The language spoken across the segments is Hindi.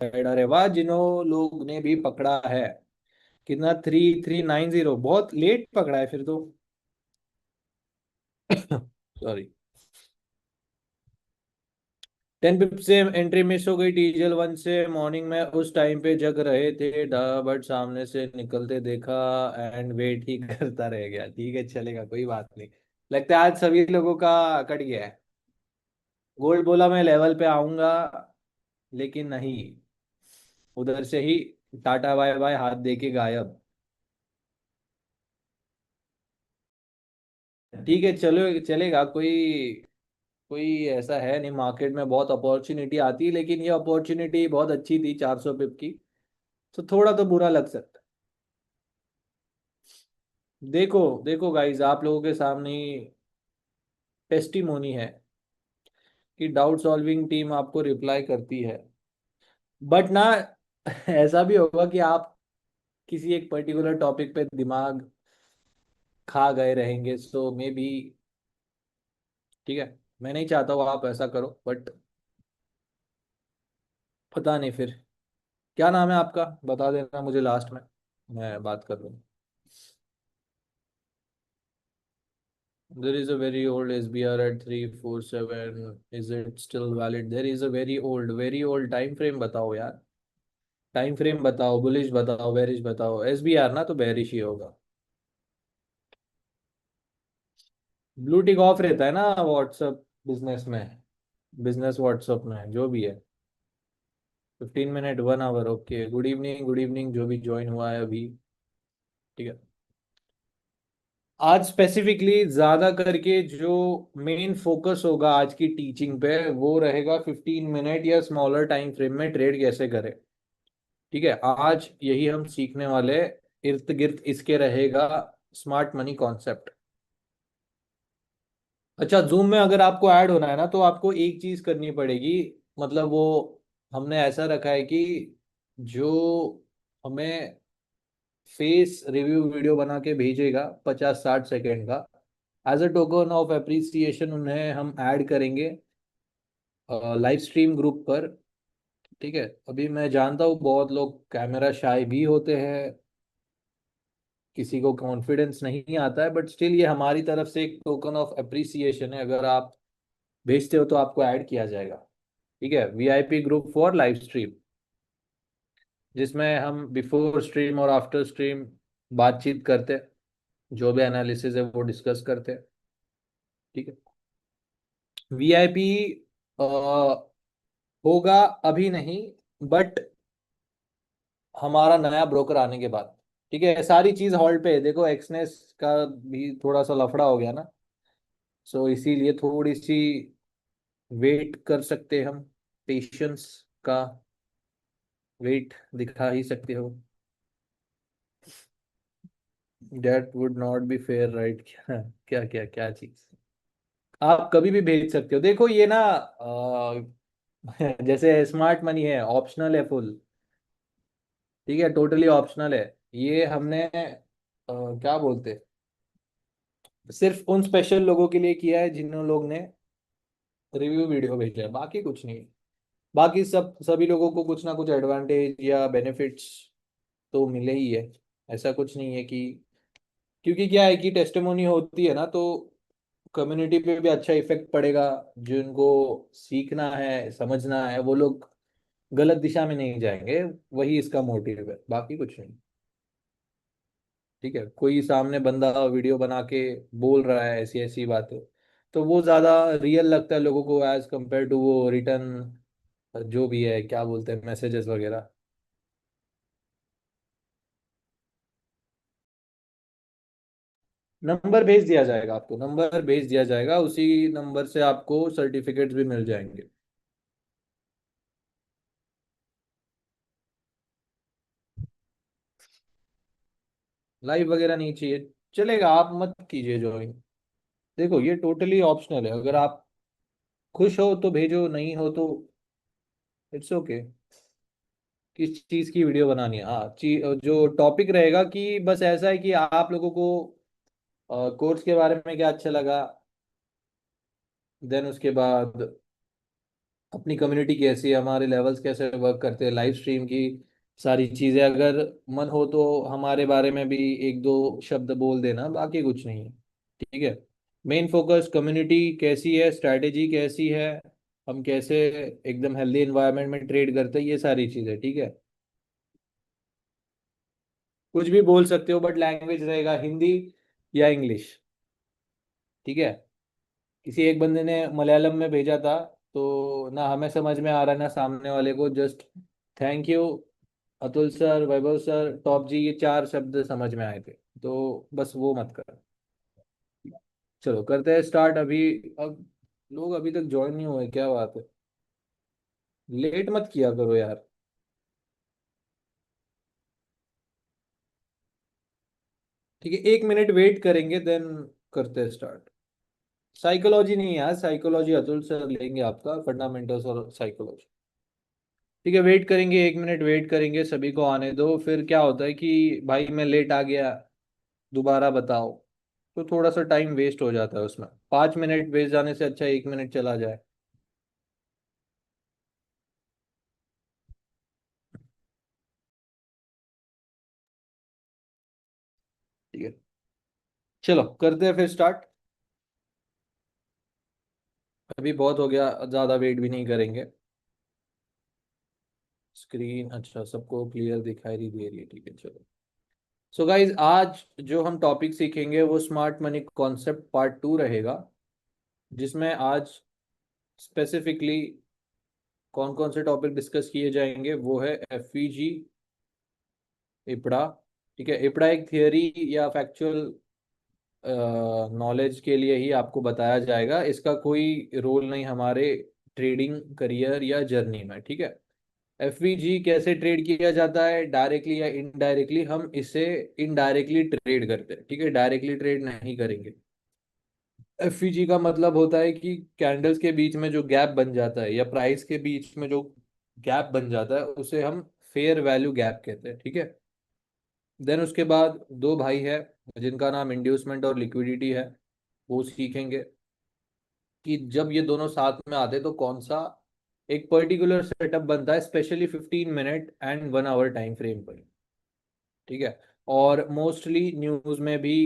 अरे वाह, जिन्हों लोग ने भी पकड़ा है। कितना? 3390। बहुत लेट पकड़ा है फिर तो। सॉरी। 10 पिप से एंट्री मिस हो गई टीजल 1 से। मॉर्निंग में उस टाइम पे जग रहे थे बट सामने से निकलते देखा एंड वेट ही करता रह गया। ठीक है, चलेगा, कोई बात नहीं। लगता है आज सभी लोगों का कट गया है। गोल्ड बोला मैं लेवल पे आऊंगा, लेकिन नहीं, उधर से ही टाटा बाय बाय हाथ दे के गायब। ठीक है, चलो, चलेगा। कोई कोई ऐसा है नहीं, मार्केट में बहुत अपॉर्चुनिटी आती है, लेकिन ये अपॉर्चुनिटी बहुत अच्छी थी 400 पिप की। तो थोड़ा तो बुरा लग सकता है। देखो देखो गाइज, आप लोगों के सामने टेस्टिमोनी है कि डाउट सॉल्विंग टीम आपको रिप्लाई करती है। बट ना, ऐसा भी होगा कि आप किसी एक पर्टिकुलर टॉपिक पे दिमाग खा गए रहेंगे, सो मे बी। ठीक है, मैं नहीं चाहता हूँ आप ऐसा करो, बट पता नहीं फिर। क्या नाम है आपका, बता देना मुझे लास्ट में, मैं बात कर लूँ। There is a very old SBR at 347. Is it still valid? There is a very old time frame बताओ यार। टाइम फ्रेम बताओ, बुलिश बताओ, बेरिश बताओ। SBR ना तो बेरिश ही होगा। ब्लू टिक ऑफ रहता है ना व्हाट्सअप बिजनेस में। बिजनेस व्हाट्सअप में जो भी है। 15 minute 1 hour. Okay, good evening, good evening जो भी ज्वाइन हुआ है अभी। ठीक है। आज स्पेसिफिकली ज्यादा करके जो मेन फोकस होगा आज की टीचिंग पे, वो रहेगा 15 मिनट या स्मॉलर टाइम फ्रेम में ट्रेड कैसे करें। ठीक है, आज यही हम सीखने वाले। इर्द गिर्द इसके रहेगा स्मार्ट मनी कॉन्सेप्ट। अच्छा, जूम में अगर आपको ऐड होना है ना, तो आपको एक चीज करनी पड़ेगी। मतलब वो हमने ऐसा रखा है कि जो हमें फेस रिव्यू वीडियो बना के भेजेगा 50-60 सेकेंड का, as a token of appreciation उन्हें हम ऐड करेंगे लाइव स्ट्रीम ग्रुप पर। ठीक है, अभी मैं जानता हूँ बहुत लोग कैमरा शाय भी होते हैं, किसी को कॉन्फिडेंस नहीं आता है, बट स्टिल ये हमारी तरफ से एक टोकन ऑफ अप्रिसिएशन है। अगर आप भेजते हो तो आपको ऐड किया जाएगा। ठीक है, VIP group for live stream, जिसमें हम बिफोर स्ट्रीम और आफ्टर स्ट्रीम बातचीत करते हैं, जो भी एनालिसिस है वो डिस्कस करते हैं। ठीक है। वीआईपी होगा अभी नहीं, बट हमारा नया ब्रोकर आने के बाद। ठीक है, सारी चीज हॉल्ड पे है। देखो, एक्सनेस का भी थोड़ा सा लफड़ा हो गया ना, सो इसीलिए थोड़ी सी वेट कर सकते हैं हम। पेशेंस का वेट दिखा ही सकते हो। That would not be fair, right? क्या क्या क्या क्या चीज? आप कभी भी भेज सकते हो। देखो ये ना, जैसे स्मार्ट मनी है, ऑप्शनल है फुल। ठीक है, टोटली ऑप्शनल है। ये हमने क्या बोलते, सिर्फ उन स्पेशल लोगों के लिए किया है जिन लोग ने रिव्यू वीडियो भेजा है, बाकी कुछ नहीं। बाकी सभी लोगों को कुछ ना कुछ एडवांटेज या बेनिफिट्स तो मिले ही है। ऐसा कुछ नहीं है कि, क्योंकि क्या है कि टेस्टिमोनी होती है ना, तो कम्युनिटी पे भी अच्छा इफेक्ट पड़ेगा। जिनको सीखना है, समझना है, वो लोग गलत दिशा में नहीं जाएंगे। वही इसका मोटिव है, बाकी कुछ नहीं। ठीक है, कोई सामने बंदा वीडियो बना के बोल रहा है ऐसी ऐसी बातें, तो वो ज्यादा रियल लगता है लोगों को एज कंपेयर टू वो रिटर्न जो भी है, क्या बोलते हैं, मैसेजेस वगैरह। नंबर भेज दिया जाएगा आपको, नंबर भेज दिया जाएगा, उसी नंबर से आपको सर्टिफिकेट्स भी मिल जाएंगे। लाइव वगैरह नहीं चाहिए, चलेगा, आप मत कीजिए ज्वाइन। देखो ये टोटली ऑप्शनल है, अगर आप खुश हो तो भेजो, नहीं हो तो इट्स ओके। किस चीज की वीडियो बनानी है? हाँ, जो टॉपिक रहेगा कि बस ऐसा है कि आप लोगों को कोर्स के बारे में क्या अच्छा लगा, देन उसके बाद अपनी कम्युनिटी कैसी है, हमारे लेवल्स कैसे वर्क करते हैं, लाइव स्ट्रीम की सारी चीज़ें। अगर मन हो तो हमारे बारे में भी एक दो शब्द बोल देना, बाकी कुछ नहीं है। ठीक है। मेन फोकस कम्युनिटी कैसी है, स्ट्रैटेजी कैसी है, हम कैसे एकदम हेल्दी एनवायरनमेंट में ट्रेड करते हैं, ये सारी चीज़ें। ठीक है। कुछ भी बोल सकते हो, बट लैंग्वेज रहेगा हिंदी या इंग्लिश। ठीक है। किसी एक बंदे ने मलयालम में भेजा था, तो ना हमें समझ में आ रहा ना सामने वाले को। Just thank you Atul sir, Vaibhav sir, top ji, ये चार शब्द समझ में आए थे। तो बस वो मत कर। चलो करते हैं स्टार्ट अभी। अब लोग अभी तक ज्वाइन नहीं हुए, क्या बात है। लेट मत किया करो यार। ठीक है, 1 मिनट वेट करेंगे, देन करते हैं स्टार्ट। साइकोलॉजी नहीं यार, साइकोलॉजी अतुल सर लेंगे आपका, फंडामेंटल्स और साइकोलॉजी। ठीक है, वेट करेंगे, 1 मिनट वेट करेंगे, सभी को आने दो। फिर क्या होता है कि भाई मैं लेट आ गया, दोबारा बताओ, तो थोड़ा सा टाइम वेस्ट हो जाता है उसमें। 5 मिनट वेस्ट जाने से अच्छा 1 मिनट चला जाए। ठीक है, चलो करते हैं फिर स्टार्ट। अभी बहुत हो गया, ज़्यादा वेट भी नहीं करेंगे। स्क्रीन अच्छा सबको क्लियर दिखाई नहीं दे रही है, ठीक है चलो। सो गाइज, आज जो हम टॉपिक सीखेंगे वो स्मार्ट मनी कॉन्सेप्ट पार्ट 2 रहेगा, जिसमें आज स्पेसिफिकली कौन कौन से टॉपिक डिस्कस किए जाएंगे वो है एफईजी, इपड़ा। ठीक है, इपड़ा एक थियरी या फैक्चुअल नॉलेज के लिए ही आपको बताया जाएगा, इसका कोई रोल नहीं हमारे ट्रेडिंग करियर या जर्नी में। ठीक है। एफवीजी कैसे ट्रेड किया जाता है, डायरेक्टली या इनडायरेक्टली, हम इसे इनडायरेक्टली ट्रेड करते हैं। ठीक है, डायरेक्टली ट्रेड नहीं करेंगे। एफवीजी का मतलब होता है कि कैंडल्स के बीच में जो गैप बन जाता है या प्राइस के बीच में जो गैप बन जाता है उसे हम फेयर वैल्यू गैप कहते हैं। ठीक है। देन उसके बाद दो भाई है जिनका नाम इंड्यूसमेंट और लिक्विडिटी है, वो सीखेंगे कि जब ये दोनों साथ में आते हैं तो कौन सा एक पर्टिकुलर सेटअप बनता है, specially 15 minute and 1 hour time frame पर। ठीक है। और मोस्टली न्यूज में भी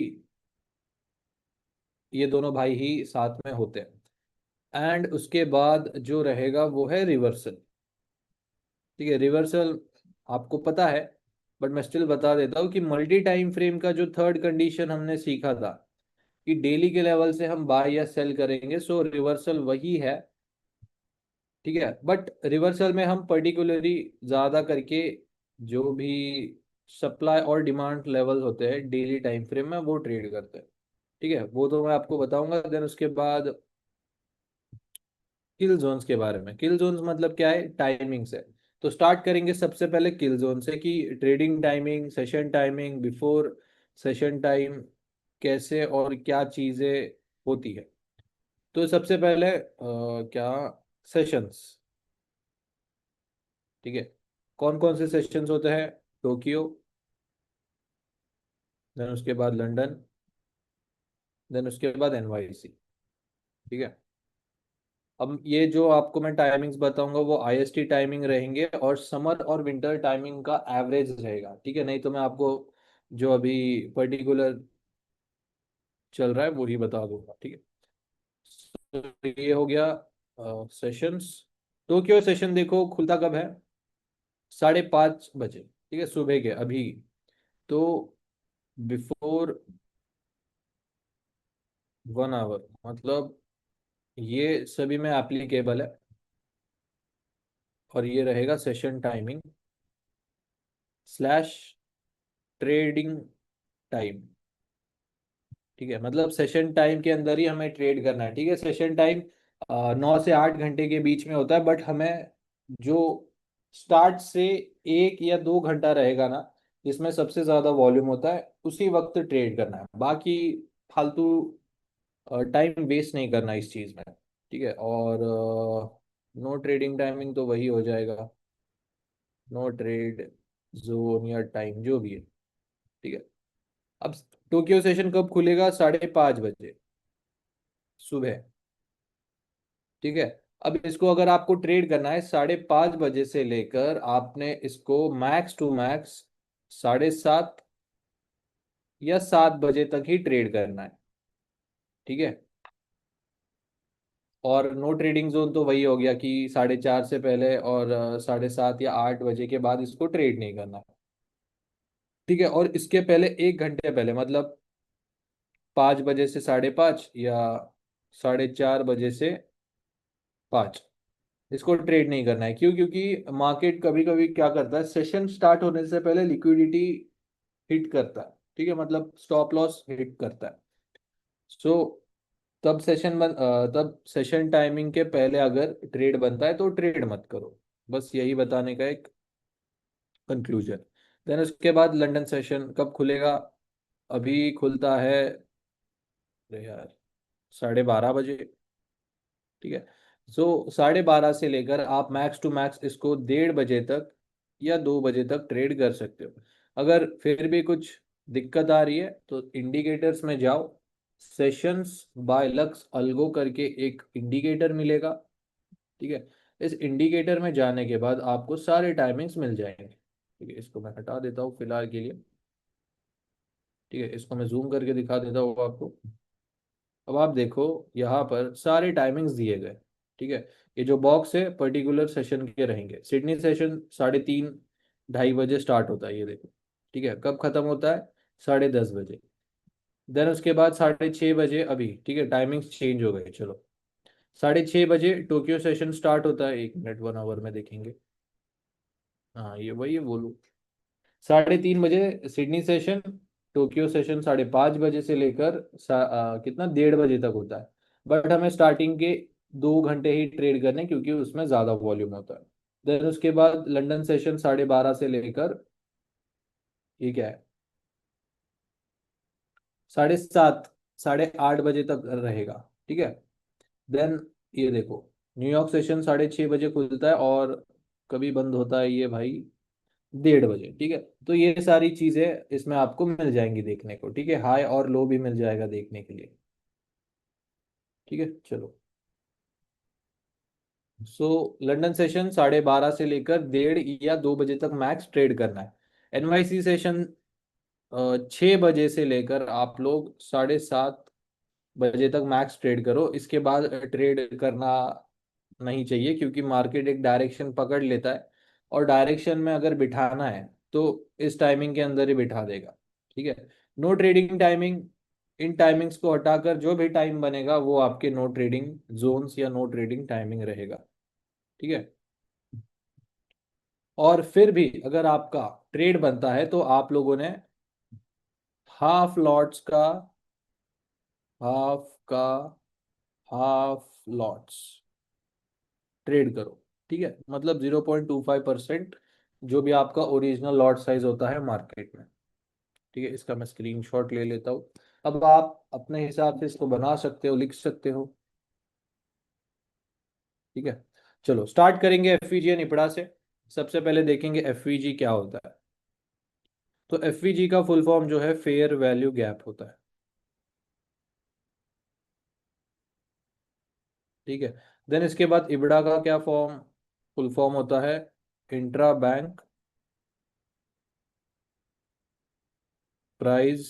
ये दोनों भाई ही साथ में होते हैं। एंड उसके बाद जो रहेगा वो है रिवर्सल। ठीक है, रिवर्सल आपको पता है, बट मैं स्टिल बता देता हूँ कि मल्टी टाइम फ्रेम का जो थर्ड कंडीशन हमने सीखा था कि डेली के लेवल से हम बाय या सेल करेंगे, सो रिवर्सल वही है। ठीक है, बट रिवर्सल में हम पर्टिकुलरली ज़्यादा करके जो भी सप्लाई और डिमांड लेवल होते हैं डेली टाइम फ्रेम में वो ट्रेड करते हैं। ठीक है, वो तो मैं आपको बताऊंगा। देन उसके बाद किल जोन्स के बारे में। किल जोन्स मतलब क्या है, टाइमिंग से। तो स्टार्ट करेंगे सबसे पहले किल जोन से कि trading timing, session timing, before session time, कैसे और क्या चीज़ें होती है। तो सबसे पहले क्या, सेशंस। ठीक है, कौन कौन से सेशंस होते हैं, टोक्यो, देन उसके बाद लंदन, देन उसके बाद एनवाईसी। ठीक है। अब ये जो आपको मैं टाइमिंग्स बताऊंगा वो आईएसटी टाइमिंग रहेंगे और समर और विंटर टाइमिंग का एवरेज रहेगा। ठीक है, नहीं तो मैं आपको जो अभी पर्टिकुलर चल रहा है वही बता दूंगा। ठीक है, तो ये हो गया सेशंस। टोक्यो सेशन देखो खुलता कब है, 5:30 बजे। ठीक है, सुबह के अभी। तो बिफोर 1 आवर मतलब ये सभी में एप्लीकेबल है। और ये रहेगा session timing slash trading time. ठीक है, मतलब सेशन टाइम के अंदर ही हमें ट्रेड करना है। ठीक है, सेशन टाइम 9 से 8 घंटे के बीच में होता है, बट हमें जो स्टार्ट से 1 या 2 घंटा रहेगा ना, जिसमें सबसे ज्यादा वॉल्यूम होता है, उसी वक्त ट्रेड करना है। बाकी फालतू टाइम वेस्ट नहीं करना इस चीज में। ठीक है, और नो ट्रेडिंग टाइमिंग तो वही हो जाएगा, नो ट्रेड जोन या टाइम जो भी है। ठीक है। अब टोक्यो सेशन कब खुलेगा, 5:30 बजे सुबह। ठीक है। अब इसको अगर आपको ट्रेड करना है 5:30 बजे से लेकर, आपने इसको मैक्स टू मैक्स 7:30 या 7 बजे तक ही ट्रेड करना है। ठीक है। और नो ट्रेडिंग जोन तो वही हो गया कि 4:30 से पहले और 7:30 या 8 बजे के बाद इसको ट्रेड नहीं करना है। ठीक है। और इसके पहले 1 घंटे पहले, मतलब 5 बजे से 5:30 या 4:30 बजे से 5, इसको ट्रेड नहीं करना है। क्यों? क्योंकि मार्केट कभी कभी क्या करता है, सेशन स्टार्ट होने से पहले लिक्विडिटी हिट करता है। ठीक है, मतलब स्टॉप लॉस हिट करता है। सो तब सेशन टाइमिंग के पहले अगर ट्रेड बनता है तो ट्रेड मत करो। बस यही बताने का एक कंक्लूजन। देन उसके बाद लंदन सेशन कब खुलेगा? अभी खुलता है, अरे यार, 12:30 बजे। ठीक है। सो 12:30 से लेकर आप मैक्स टू मैक्स इसको 1:30 बजे तक या 2 बजे तक ट्रेड कर सकते हो। अगर फिर भी कुछ दिक्कत आ रही है तो इंडिकेटर्स में जाओ। सेशंस बाय लक्स अल्गो करके एक इंडिकेटर मिलेगा। ठीक है। इस इंडिकेटर में जाने के बाद आपको सारे टाइमिंग्स मिल जाएंगे। ठीक है, इसको मैं हटा देता हूँ फिलहाल के लिए। ठीक है, इसको मैं जूम करके दिखा देता हूँ आपको। अब आप देखो, यहाँ पर सारे टाइमिंग्स दिए गए। ठीक है। ये जो बॉक्स है पर्टिकुलर सेशन के रहेंगे। सिडनी सेशन 3:30 2:30 बजे स्टार्ट होता है, ये देखो। ठीक है, कब खत्म होता है? 10:30 बजे। देन उसके बाद 6:30 बजे, अभी ठीक है टाइमिंग्स चेंज हो गए, चलो। 6:30 बजे टोक्यो सेशन स्टार्ट होता है, 1 मिनट 1 आवर में देखेंगे। हाँ, ये वही बोलूँ। 3:30 बजे सिडनी सेशन। टोक्यो सेशन 5:30 बजे से लेकर कितना 1:30 बजे तक होता है। बट हमें स्टार्टिंग के 2 घंटे ही ट्रेड करने, क्योंकि उसमें ज़्यादा वॉल्यूम होता है। देन उसके बाद लंदन सेशन 12:30 से लेकर, ये क्या है, 7:30 8:30 बजे तक रहेगा। ठीक है। देन ये देखो, न्यूयॉर्क सेशन 6:30 बजे खुलता है और कभी बंद होता है ये भाई, 1:30 बजे। ठीक है। तो ये सारी चीजें इसमें आपको मिल जाएंगी देखने को। ठीक है, हाई और लो भी मिल जाएगा देखने के लिए। ठीक है, चलो। सो लंदन सेशन 12:30 से लेकर 1:30 या 2 बजे तक मैक्स ट्रेड करना है। एनवाईसी सेशन 6 बजे से लेकर आप लोग 7:30 बजे तक मैक्स ट्रेड करो। इसके बाद ट्रेड करना नहीं चाहिए, क्योंकि मार्केट एक डायरेक्शन पकड़ लेता है। और डायरेक्शन में अगर बिठाना है तो इस टाइमिंग के अंदर ही बिठा देगा। ठीक है। नो ट्रेडिंग टाइमिंग, इन टाइमिंग्स को हटाकर जो भी टाइम बनेगा वो आपके नो ट्रेडिंग जोन्स या नो ट्रेडिंग टाइमिंग रहेगा। ठीक है। और फिर भी अगर आपका ट्रेड बनता है तो आप लोगों ने हाफ लॉट्स का हाफ का हाफ लॉट्स ट्रेड करो। ठीक है, मतलब 0.25% जो भी आपका ओरिजिनल लॉट साइज होता है मार्केट में। ठीक है, इसका मैं स्क्रीनशॉट ले लेता हूँ। अब आप अपने हिसाब से इसको बना सकते हो, लिख सकते हो। ठीक है, चलो स्टार्ट करेंगे एफवीजी या निपड़ा से। सबसे पहले देखेंगे एफवीजी क्या होता है। तो एफवीजी का फुल फॉर्म जो है फेयर वैल्यू गैप होता है। ठीक है। देन इसके बाद इबड़ा का क्या फॉर्म, फुल फॉर्म होता है intra bank price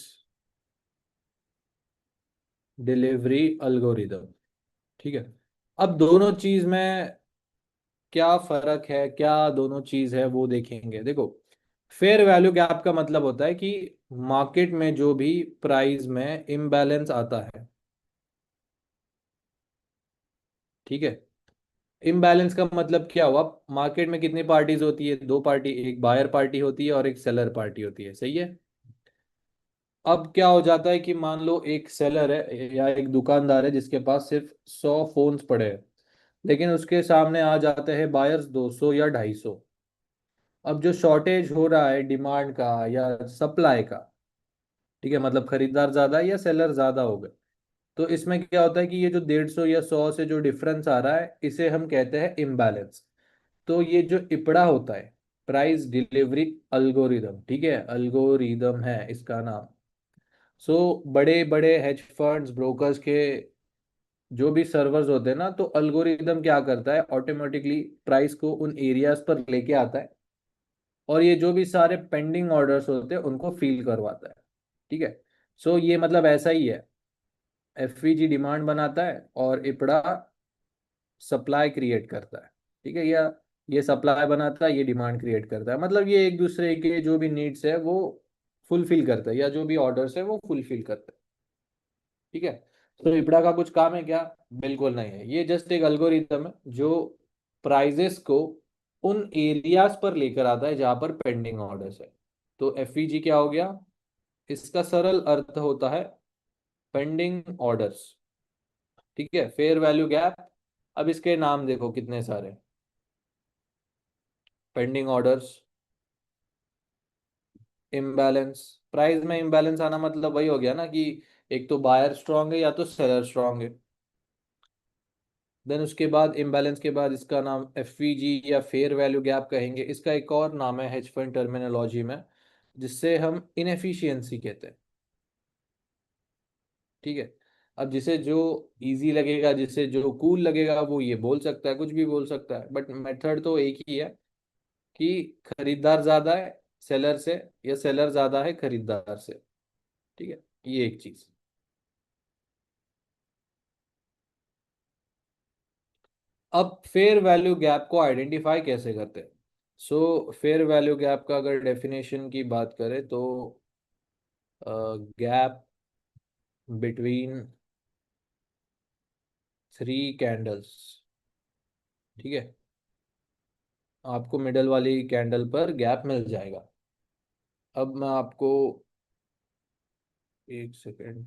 delivery algorithm. ठीक है। अब दोनों चीज में क्या फर्क है, क्या दोनों चीज है वो देखेंगे। देखो, फेयर वैल्यू गैप का मतलब होता है कि मार्केट में जो भी प्राइस में इम्बैलेंस आता है। ठीक है। इम्बैलेंस का मतलब क्या हुआ? मार्केट में कितनी पार्टीज होती है? दो पार्टी, एक बायर पार्टी होती है और एक सेलर पार्टी होती है। सही है। अब क्या हो जाता है कि मान लो एक सेलर है या एक दुकानदार है जिसके पास सिर्फ 100 फोन्स पड़े हैं, लेकिन उसके सामने आ जाते हैं बायर्स 200 या 250। अब जो शॉर्टेज हो रहा है डिमांड का या सप्लाई का, ठीक है, मतलब खरीदार ज्यादा है या सेलर ज्यादा हो गए, तो इसमें क्या होता है कि ये जो 150 या 100 से जो डिफरेंस आ रहा है इसे हम कहते हैं इम्बैलेंस। तो ये जो इपड़ा होता है, प्राइस डिलीवरी अल्गोरिदम, ठीक है, अल्गोरिदम है इसका नाम। सो बड़े बड़े हेज फंड्स ब्रोकर्स के जो भी सर्वर्स होते हैं ना, तो अल्गोरिदम क्या करता है, ऑटोमेटिकली प्राइस को उन एरियाज पर लेके आता है, और ये जो भी सारे पेंडिंग ऑर्डर्स होते हैं उनको फील करवाता है। ठीक है। सो ये मतलब ऐसा ही है, एफवीजी डिमांड बनाता है और इपड़ा सप्लाई क्रिएट करता है। ठीक है। या ये सप्लाई बनाता है, ये डिमांड क्रिएट करता है, मतलब ये एक दूसरे के जो भी नीड्स है वो फुलफिल करता है, या जो भी ऑर्डर्स है वो फुलफिल करता है। ठीक है। तो इपड़ा का कुछ काम है क्या? बिल्कुल नहीं है, ये जस्ट एक अल्गोरिथम है जो प्राइजेस को उन एरियाज पर लेकर आता है जहां पर पेंडिंग ऑर्डर्स है। तो एफईजी क्या हो गया? इसका सरल अर्थ होता है पेंडिंग ऑर्डर्स। ठीक है, फेयर वैल्यू गैप। अब इसके नाम देखो कितने सारे, पेंडिंग ऑर्डर्स, इम्बैलेंस। प्राइस में इम्बैलेंस आना मतलब वही हो गया ना कि एक तो बायर स्ट्रांग है या तो सेलर स्ट्रांग है। देन उसके बाद इम्बैलेंस के बाद इसका नाम एफवीजी या फेयर वैल्यू गैप कहेंगे। इसका एक और नाम है हेज फंड टर्मिनोलॉजी में, जिससे हम इनएफिशिएंसी कहते हैं। ठीक है। अब जिसे जो इजी लगेगा, जिसे जो कूल लगेगा, वो ये बोल सकता है, कुछ भी बोल सकता है, बट मेथड तो एक ही है कि खरीदार ज्यादा है सेलर से, या सेलर ज्यादा है खरीदार से। ठीक है, ये एक चीज। अब फेयर वैल्यू गैप को आइडेंटिफाई कैसे करते हैं? सो फेयर वैल्यू गैप का अगर डेफिनेशन की बात करें तो गैप बिटवीन थ्री कैंडल्स। ठीक है, आपको मिडल वाली कैंडल पर गैप मिल जाएगा। अब मैं आपको एक सेकेंड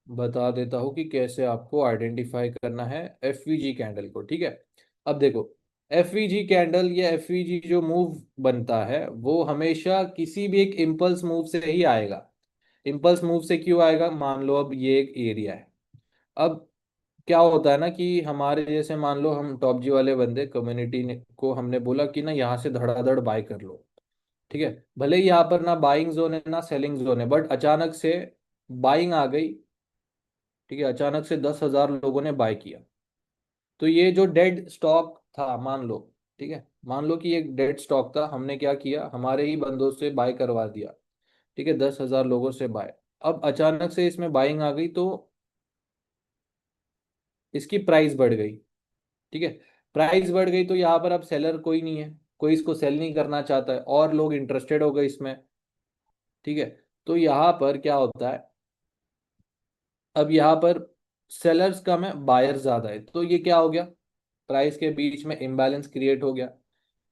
बता देता हूँ कि कैसे आपको आइडेंटिफाई करना है एफवीजी कैंडल को। ठीक है। अब देखो, एफवीजी कैंडल या एफवीजी जो मूव बनता है वो हमेशा किसी भी एक इम्पल्स मूव से ही आएगा। इम्पल्स मूव से क्यों आएगा? मान लो अब ये एक एरिया है। अब क्या होता है ना कि हमारे जैसे मान लो हम टॉप जी वाले बंदे कम्युनिटी ने को हमने बोला कि ना यहाँ से धड़ाधड़ बाय कर लो। ठीक है, भले ही यहाँ पर ना बाइंग जोन है ना सेलिंग जोन है, बट अचानक से बाइंग आ गई। ठीक है, अचानक से 10,000 लोगों ने बाय किया। तो ये जो डेड स्टॉक था, मान लो, ठीक है, मान लो कि एक डेड स्टॉक था, हमने क्या किया, हमारे ही बंदों से बाय करवा दिया। ठीक है, 10,000 लोगों से बाय। अब अचानक से इसमें बाइंग आ गई तो इसकी प्राइस बढ़ गई। ठीक है, प्राइस बढ़ गई तो यहाँ पर अब सेलर कोई नहीं है, कोई इसको सेल नहीं करना चाहता है, और लोग इंटरेस्टेड हो गए इसमें। ठीक है, तो यहाँ पर क्या होता है, अब यहाँ पर सेलर्स कम है, बायर ज्यादा है, तो ये क्या हो गया, प्राइस के बीच में इम्बैलेंस क्रिएट हो गया।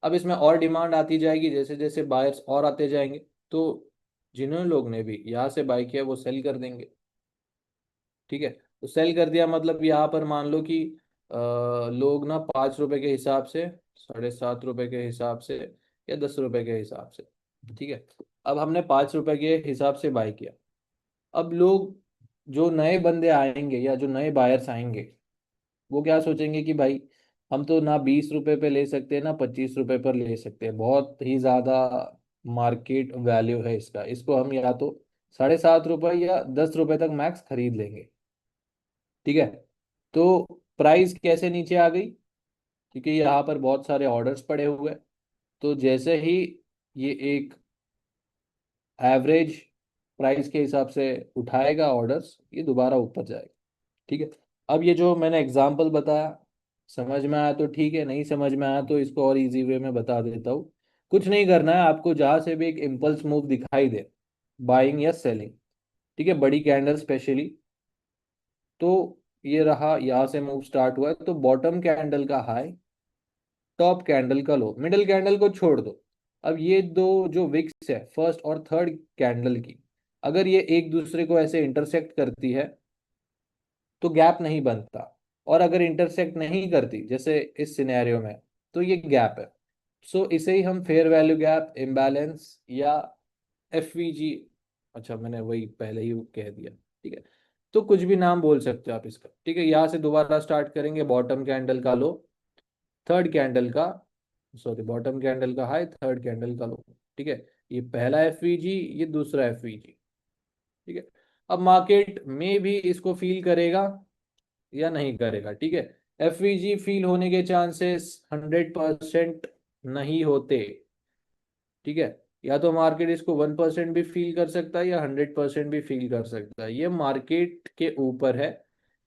अब इसमें और डिमांड आती जाएगी, जैसे जैसे बायर्स और आते जाएंगे, तो जिन्होंने लोग ने भी यहाँ से बाय किया वो सेल कर देंगे। ठीक है, तो सेल कर दिया मतलब यहाँ पर मान लो कि लोग ना 5 रुपए के हिसाब से, 7.5 रुपए के हिसाब से, या 10 रुपए के हिसाब से। ठीक है, अब हमने 5 रुपए के हिसाब से बाय किया। अब लोग, जो नए बंदे आएंगे या जो नए बायर्स आएंगे, वो क्या सोचेंगे कि भाई हम तो ना 20 रुपए पे ले सकते हैं ना 25 रुपए पर ले सकते हैं, बहुत ही ज्यादा मार्केट वैल्यू है इसका, इसको हम या तो 7.5 रुपए या 10 रुपए तक मैक्स खरीद लेंगे। ठीक है, तो प्राइस कैसे नीचे आ गई? क्योंकि यहाँ पर बहुत सारे ऑर्डर्स पड़े हुए हैं। तो जैसे ही ये एक एवरेज प्राइस के हिसाब से उठाएगा ऑर्डर्स, ये दोबारा ऊपर जाएगा। ठीक है, अब ये जो मैंने एग्जांपल बताया, समझ में आया तो ठीक है, नहीं समझ में आया तो इसको और इजी वे में बता देता हूँ। कुछ नहीं करना है आपको, जहां से भी एक इम्पल्स मूव दिखाई दे, बाइंग या सेलिंग, ठीक है, बड़ी कैंडल स्पेशली, तो ये रहा, यहाँ से मूव स्टार्ट हुआ है, तो बॉटम कैंडल का हाई, टॉप कैंडल का लो, मिडिल कैंडल को छोड़ दो। अब ये दो जो विक्स है, फर्स्ट और थर्ड कैंडल की, अगर ये एक दूसरे को ऐसे इंटरसेक्ट करती है तो गैप नहीं बनता, और अगर इंटरसेक्ट नहीं करती जैसे इस सिनेरियो में, तो ये गैप है। सो इसे ही हम फेयर वैल्यू गैप, इम्बैलेंस, या एफवीजी, अच्छा मैंने वही पहले ही कह दिया। ठीक है, तो कुछ भी नाम बोल सकते हो आप इसका। ठीक है, यहाँ से दोबारा स्टार्ट करेंगे, बॉटम कैंडल का लो, थर्ड कैंडल का, सॉरी बॉटम कैंडल का हाई, थर्ड कैंडल का लो। ठीक है, ये पहला एफवीजी, ये दूसरा एफवीजी। ठीक है, अब मार्केट में भी इसको फील करेगा या नहीं करेगा, ठीक है। एफवीजी फील होने के चांसेस 100% नहीं होते, ठीक है। या तो मार्केट इसको 1% भी फील कर सकता है या 100% भी फील कर सकता है, ये मार्केट के ऊपर है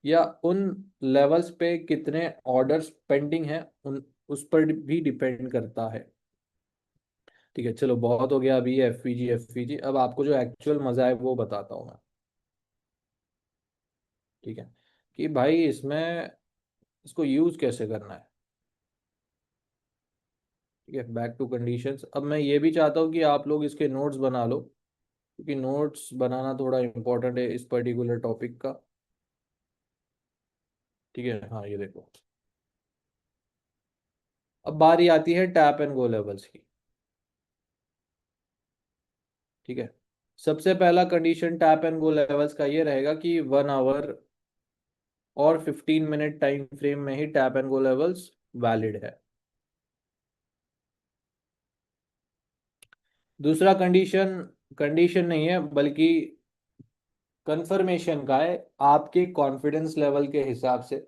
या उन लेवल्स पे कितने ऑर्डर्स पेंडिंग है उन उस पर भी डिपेंड करता है। ठीक है, चलो बहुत हो गया अभी एफवीजी एफवीजी, अब आपको जो एक्चुअल मजा है वो बताता हूँ मैं। ठीक है, कि भाई इसमें इसको यूज कैसे करना है। ठीक है, बैक टू कंडीशंस। अब मैं ये भी चाहता हूँ कि आप लोग इसके नोट्स बना लो, क्योंकि नोट्स बनाना थोड़ा इंपॉर्टेंट है इस पर्टिकुलर टॉपिक का। ठीक है, हाँ ये देखो, अब बारी आती है टैप एंड गो लेवल्स की। ठीक है, सबसे पहला condition tap and go levels का ये रहेगा कि 1 आवर और 15 मिनट टाइम फ्रेम में ही tap and go levels valid है। दूसरा कंडीशन, कंडीशन नहीं है बल्कि कंफर्मेशन का है, आपके कॉन्फिडेंस लेवल के हिसाब से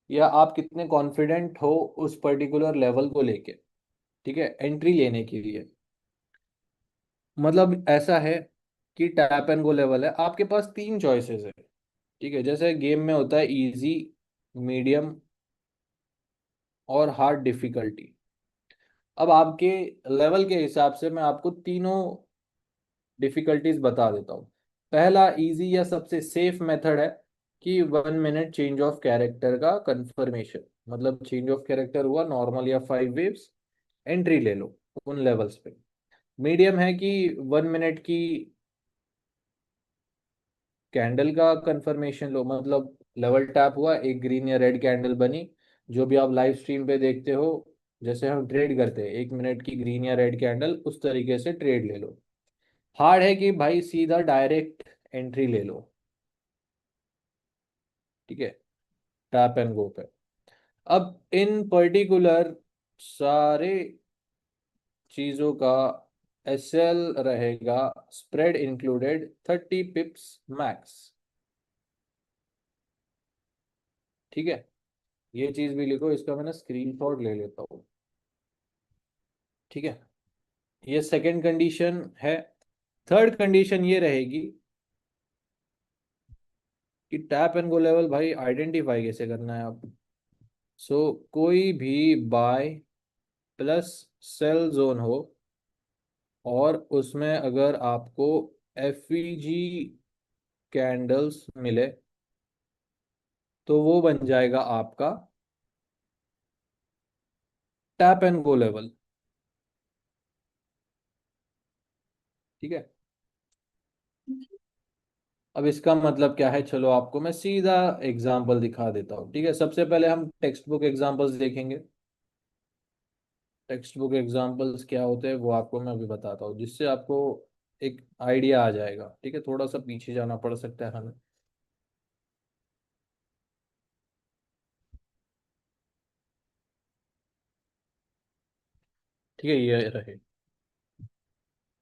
या आप कितने कॉन्फिडेंट हो उस पर्टिकुलर लेवल को लेके, ठीक है, एंट्री लेने के लिए। मतलब ऐसा है कि टैप एंड गो लेवल है, आपके पास 3 चॉइसेस है। ठीक है, जैसे गेम में होता है इजी, मीडियम और हार्ड डिफिकल्टी। अब आपके लेवल के हिसाब से मैं आपको तीनों डिफिकल्टीज बता देता हूँ। पहला इजी या सबसे सेफ मेथड है कि 1 मिनट चेंज ऑफ कैरेक्टर का कंफर्मेशन, मतलब चेंज ऑफ कैरेक्टर हुआ नॉर्मल या 5 वेव्स, एंट्री ले लो उन लेवल्स पे। मीडियम है कि 1 मिनट की कैंडल का कंफर्मेशन लो, मतलब लेवल टैप हुआ, एक ग्रीन या रेड कैंडल बनी, जो भी आप लाइव स्ट्रीम पे देखते हो, जैसे हम ट्रेड करते हैं 1 मिनट की ग्रीन या रेड कैंडल, उस तरीके से ट्रेड ले लो। हार्ड है कि भाई सीधा डायरेक्ट एंट्री ले लो। ठीक है, टैप एंड गो पे। अब इन पर्टिकुलर सारे चीजों का एसएल रहेगा स्प्रेड इंक्लूडेड 30 पिप्स मैक्स। ठीक है, ये चीज भी लिखो, इसका मैंने स्क्रीनशॉट ले लेता हूँ। ठीक है, ये सेकंड कंडीशन है। थर्ड कंडीशन ये रहेगी कि टैप एंड गो लेवल भाई आइडेंटिफाई कैसे करना है आप। कोई भी बाय प्लस सेल जोन हो और उसमें अगर आपको एफईजी कैंडल्स मिले तो वो बन जाएगा आपका टैप एंड गो लेवल। ठीक है, अब इसका मतलब क्या है, चलो आपको मैं सीधा एग्जांपल दिखा देता हूँ। ठीक है, सबसे पहले हम टेक्स्ट बुक एग्जांपल्स देखेंगे। टेक्स्ट बुक एग्जांपल्स क्या होते हैं वो आपको मैं अभी बताता हूँ, जिससे आपको एक आइडिया आ जाएगा। ठीक है, थोड़ा सा पीछे जाना पड़ सकता है हमें। ठीक है, ये रहे।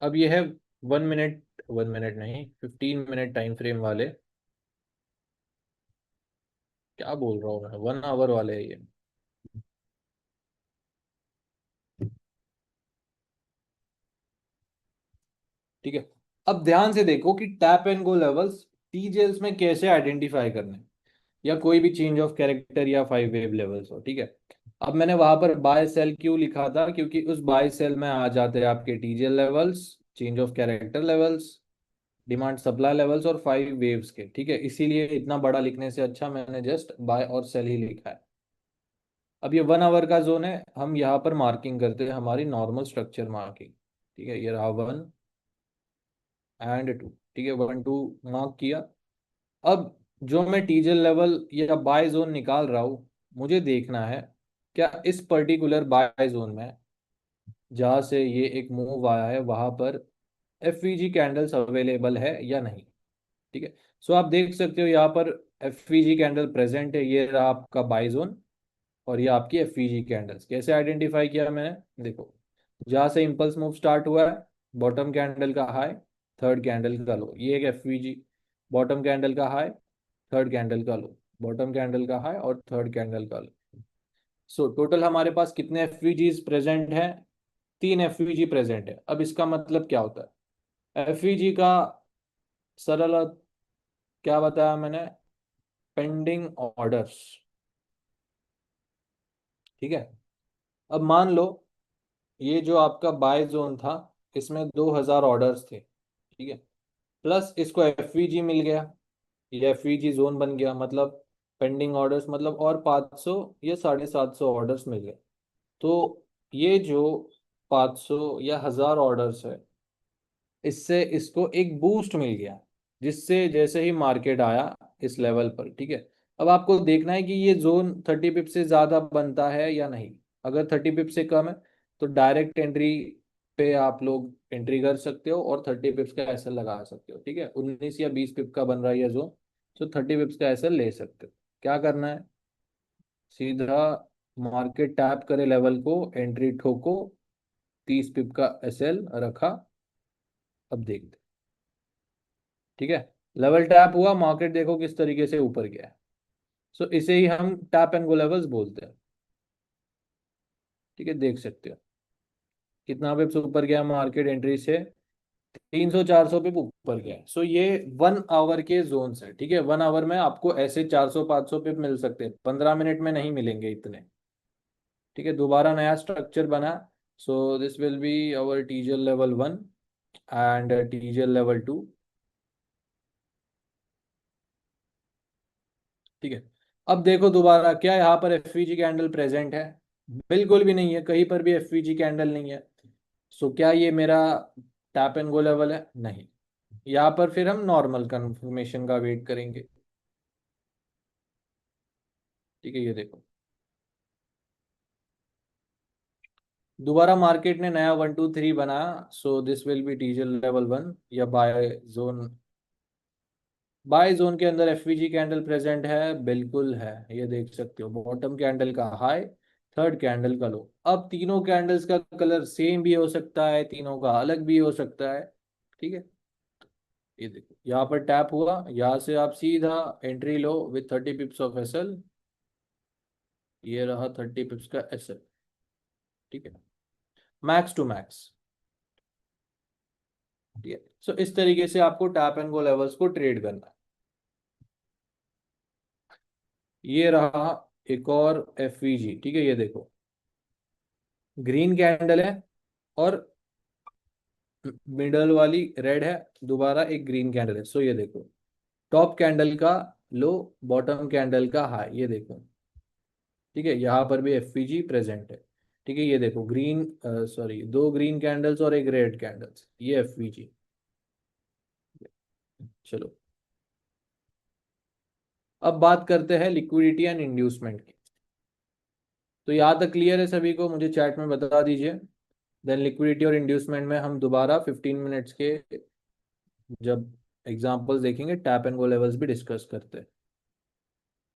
अब ये है 1 मिनट, 1 मिनट नहीं 15 मिनट टाइम फ्रेम वाले, क्या बोल रहा हूँ मैं, 1 आवर वाले है ये। ठीक है, अब ध्यान से देखो कि टैप एंड गो लेवल्स टीजेल्स में कैसे आइडेंटिफाई करने, या कोई भी चेंज ऑफ कैरेक्टर या 5 वेव लेवल्स हो। ठीक है, अब मैंने वहां पर बाय सेल क्यों लिखा था, क्योंकि उस बाय सेल में आ जाते हैं आपके टीजेल levels, change of character levels, demand supply levels और 5 वेव्स के। ठीक है, इसीलिए इतना बड़ा लिखने से अच्छा मैंने जस्ट बाय और सेल ही लिखा है। अब ये 1 आवर का जोन है, हम यहाँ पर मार्किंग करते हैं हमारी नॉर्मल स्ट्रक्चर मार्किंग। ठीक है, ये रहा 1 एंड 2। ठीक है, 1 2 मार्क किया। अब जो मैं टीजल लेवल या बाय जोन निकाल रहा हूँ, मुझे देखना है क्या इस पर्टिकुलर बाय जोन में जहाँ से ये एक मूव आया है वहां पर एफवीजी कैंडल्स अवेलेबल है या नहीं। ठीक है, आप देख सकते हो यहाँ पर एफवीजी कैंडल प्रेजेंट है, ये रहा आपका बाय जोन और ये आपकी एफवीजी कैंडल्स। कैसे आइडेंटिफाई किया मैंने, देखो, जहाँ से इम्पल्स मूव स्टार्ट हुआ है, बॉटम कैंडल का हाई, थर्ड कैंडल का लो, ये एक एफवीजी। बॉटम कैंडल का हाई, थर्ड कैंडल का लो, बॉटम कैंडल का हाई और थर्ड कैंडल का लो। सो टोटल हमारे पास कितने एफवीजीज प्रेजेंट हैं? 3 एफवीजी प्रेजेंट है। अब इसका मतलब क्या होता है? एफवीजी का सरल अर्थ क्या बताया मैंने? Pending orders. ठीक है। अब मान लो ये जो आपका बाय जोन था, इसमें 2000 ऑर्डर्स थे, ठीक है, प्लस इसको एफवीजी मिल गया, ये एफवीजी जोन बन गया, मतलब पेंडिंग ऑर्डर्स, मतलब और 500 या 750 ऑर्डर्स मिल गए। तो ये जो 500 या 1000 ऑर्डर्स है, इससे इसको एक बूस्ट मिल गया, जिससे जैसे ही मार्केट आया इस लेवल पर, ठीक है, अब आपको देखना है कि ये जोन 30 पिप से ज्यादा बनता है या नहीं। अगर 30 पिप से कम है तो डायरेक्ट एंट्री पे आप लोग एंट्री कर सकते हो और 30 पिप्स का एसएल लगा सकते हो। ठीक है, 19 या 20 पिप का बन रहा है ये जोन, तो 30 पिप्स का एसएल ले सकते हो। क्या करना है? सीधा मार्केट टैप करे लेवल को, एंट्री ठोको, 30 पिप का एसएल रखा। अब देखते, ठीक है, लेवल टैप हुआ, मार्केट देखो किस तरीके से ऊपर गया है। सो इसे ही हम टैप एंड गो लेवल्स बोलते हैं। ठीक है, देख सकते हो कितना पिप्स ऊपर गया मार्केट एंट्री से, 300 400 पिप ऊपर गया। सो ये 1 आवर के जोन है। ठीक है, 1 आवर में आपको ऐसे 400 500 पिप मिल सकते हैं, 15 मिनट में नहीं मिलेंगे इतने। ठीक है, दोबारा नया स्ट्रक्चर बना। So this will be our टीजल लेवल 1 एंड टीजल लेवल 2। ठीक है, अब देखो दोबारा, क्या यहाँ पर एफवीजी कैंडल प्रेजेंट है? बिल्कुल भी नहीं है, कहीं पर भी एफवीजी कैंडल नहीं है। सो क्या ये मेरा टैप एंड गो लेवल है? नहीं। यहाँ पर फिर हम नॉर्मल कंफर्मेशन का वेट करेंगे। ठीक है, ये देखो दोबारा मार्केट ने नया 1 2 3 बनाया। सो दिस विल बी टीजल लेवल 1 या बाय जोन। बाय जोन के अंदर एफवीजी कैंडल प्रेजेंट है, बिल्कुल है, ये देख सकते हो, बॉटम कैंडल का हाई, थर्ड कैंडल का लो। अब तीनों कैंडल्स का कलर सेम भी हो सकता है, तीनों का अलग भी हो सकता है। ठीक है, ये देखो यहाँ पर टैप हुआ, यहाँ से आप सीधा एंट्री लो विथ 30 पिप्स ऑफ एसएल। ये रहा 30 पिप्स का एसएल। ठीक है, मैक्स टू मैक्स। ठीक है, सो इस तरीके से आपको टैप एंड गो लेवल्स को ट्रेड करना है। ये रहा एक और एफवीजी। ठीक है, ये देखो ग्रीन कैंडल है और मिडल वाली रेड है, दोबारा एक ग्रीन कैंडल है। सो ये देखो टॉप कैंडल का लो, बॉटम कैंडल का हाई, ये देखो। ठीक है, यहाँ पर भी एफवीजी प्रेजेंट है। ठीक है, ये देखो ग्रीन, सॉरी, 2 ग्रीन कैंडल्स और एक रेड कैंडल्स, ये एफवीजी। चलो, अब बात करते हैं लिक्विडिटी एंड इंड्यूसमेंट की। तो यहाँ तक क्लियर है सभी को? मुझे चैट में बता दीजिए। देन लिक्विडिटी और इंड्यूसमेंट में हम दोबारा 15 मिनट्स के जब एग्जांपल्स देखेंगे, टैप एंड गो लेवल्स भी डिस्कस करते हैं।